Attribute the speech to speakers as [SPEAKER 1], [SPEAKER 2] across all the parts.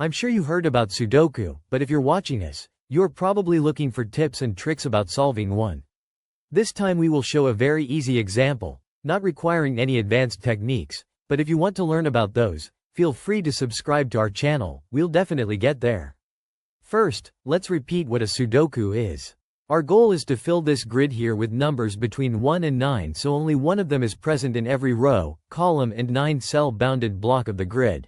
[SPEAKER 1] I'm sure you heard about Sudoku, but if you're watching us, you're probably looking for tips and tricks about solving one. This time we will show a very easy example, not requiring any advanced techniques, but if you want to learn about those, feel free to subscribe to our channel, we'll definitely get there. First, let's repeat what a Sudoku is. Our goal is to fill this grid here with numbers between 1 and 9 so only one of them is present in every row, column and 9-cell bounded block of the grid.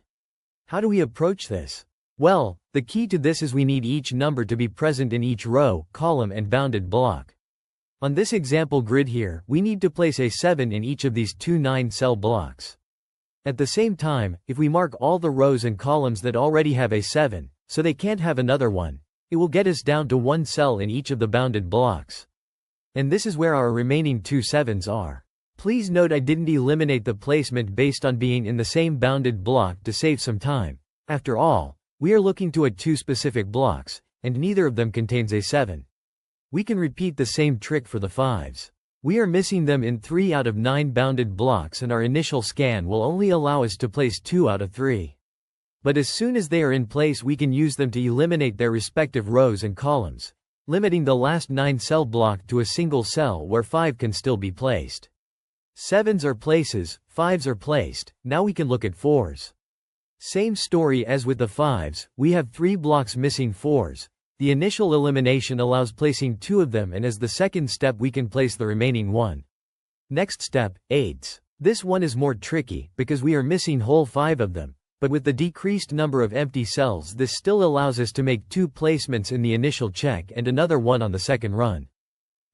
[SPEAKER 1] How do we approach this? Well, the key to this is we need each number to be present in each row, column and bounded block. On this example grid here, we need to place a 7 in each of these two 9-cell blocks. At the same time, if we mark all the rows and columns that already have a 7, so they can't have another one, it will get us down to one cell in each of the bounded blocks. And this is where our remaining two 7s are. Please note I didn't eliminate the placement based on being in the same bounded block to save some time. After all, we are looking to two specific blocks, and neither of them contains a 7. We can repeat the same trick for the 5s. We are missing them in 3 out of 9 bounded blocks and our initial scan will only allow us to place 2 out of 3. But as soon as they are in place we can use them to eliminate their respective rows and columns, limiting the last 9-cell block to a single cell where 5 can still be placed. 7s are places, 5s are placed, now we can look at 4s. Same story as with the 5s, we have 3 blocks missing 4s. The initial elimination allows placing 2 of them and as the second step we can place the remaining 1. Next step, 8s. This one is more tricky, because we are missing whole 5 of them, but with the decreased number of empty cells this still allows us to make 2 placements in the initial check and another one on the second run.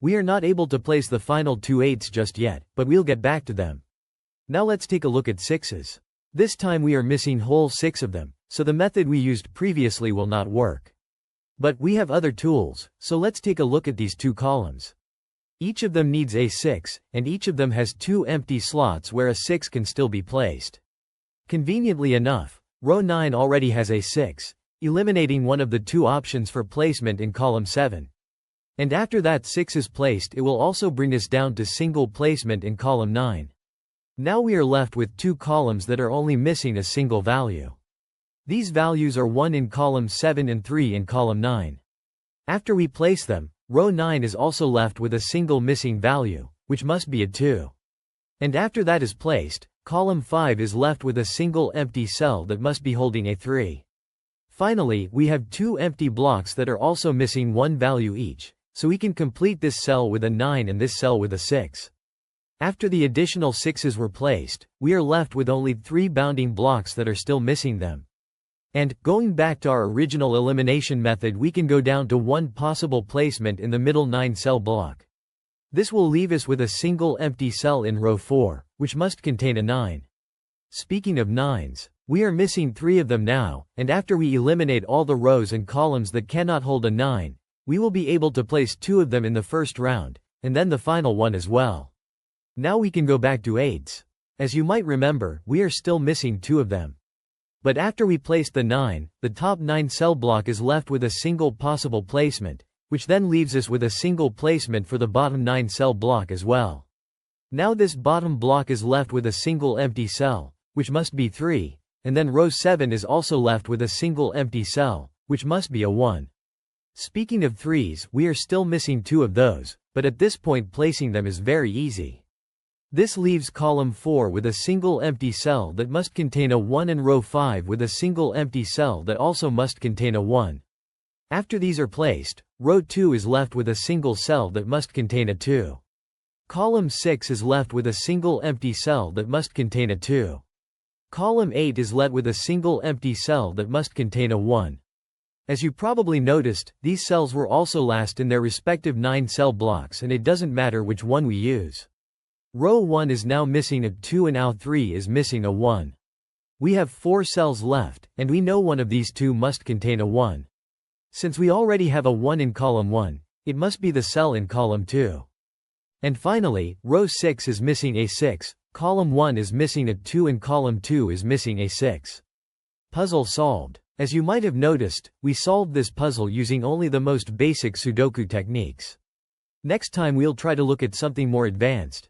[SPEAKER 1] We are not able to place the final 2 8s just yet, but we'll get back to them. Now let's take a look at 6s. This time we are missing whole 6 of them, so the method we used previously will not work. But we have other tools, so let's take a look at these 2 columns. Each of them needs a 6, and each of them has 2 empty slots where a 6 can still be placed. Conveniently enough, row 9 already has a 6, eliminating one of the 2 options for placement in column 7. And after that 6 is placed it will also bring us down to single placement in column 9. Now we are left with 2 columns that are only missing a single value. These values are 1 in column 7 and 3 in column 9. After we place them, row 9 is also left with a single missing value, which must be a 2. And after that is placed, column 5 is left with a single empty cell that must be holding a 3. Finally, we have 2 empty blocks that are also missing 1 value each, so we can complete this cell with a 9 and this cell with a 6. After the additional 6s were placed, we are left with only 3 bounding blocks that are still missing them. And, going back to our original elimination method we can go down to 1 possible placement in the middle 9-cell block. This will leave us with a single empty cell in row 4, which must contain a 9. Speaking of 9s, we are missing 3 of them now, and after we eliminate all the rows and columns that cannot hold a 9, we will be able to place 2 of them in the first round, and then the final one as well. Now we can go back to 8s. As you might remember, we are still missing 2 of them. But after we place the 9, the top 9-cell block is left with a single possible placement, which then leaves us with a single placement for the bottom 9-cell block as well. Now this bottom block is left with a single empty cell, which must be 3, and then row 7 is also left with a single empty cell, which must be a 1. Speaking of 3s, we are still missing 2 of those, but at this point placing them is very easy. This leaves column 4 with a single empty cell that must contain a 1 and row 5 with a single empty cell that also must contain a 1. After these are placed, row 2 is left with a single cell that must contain a 2. Column 6 is left with a single empty cell that must contain a 2. Column 8 is left with a single empty cell that must contain a 1. As you probably noticed, these cells were also last in their respective 9-cell blocks and it doesn't matter which one we use. Row 1 is now missing a 2 and row 3 is missing a 1. We have 4 cells left, and we know one of these 2 must contain a 1. Since we already have a 1 in column 1, it must be the cell in column 2. And finally, row 6 is missing a 6, column 1 is missing a 2 and column 2 is missing a 6. Puzzle solved. As you might have noticed, we solved this puzzle using only the most basic Sudoku techniques. Next time we'll try to look at something more advanced.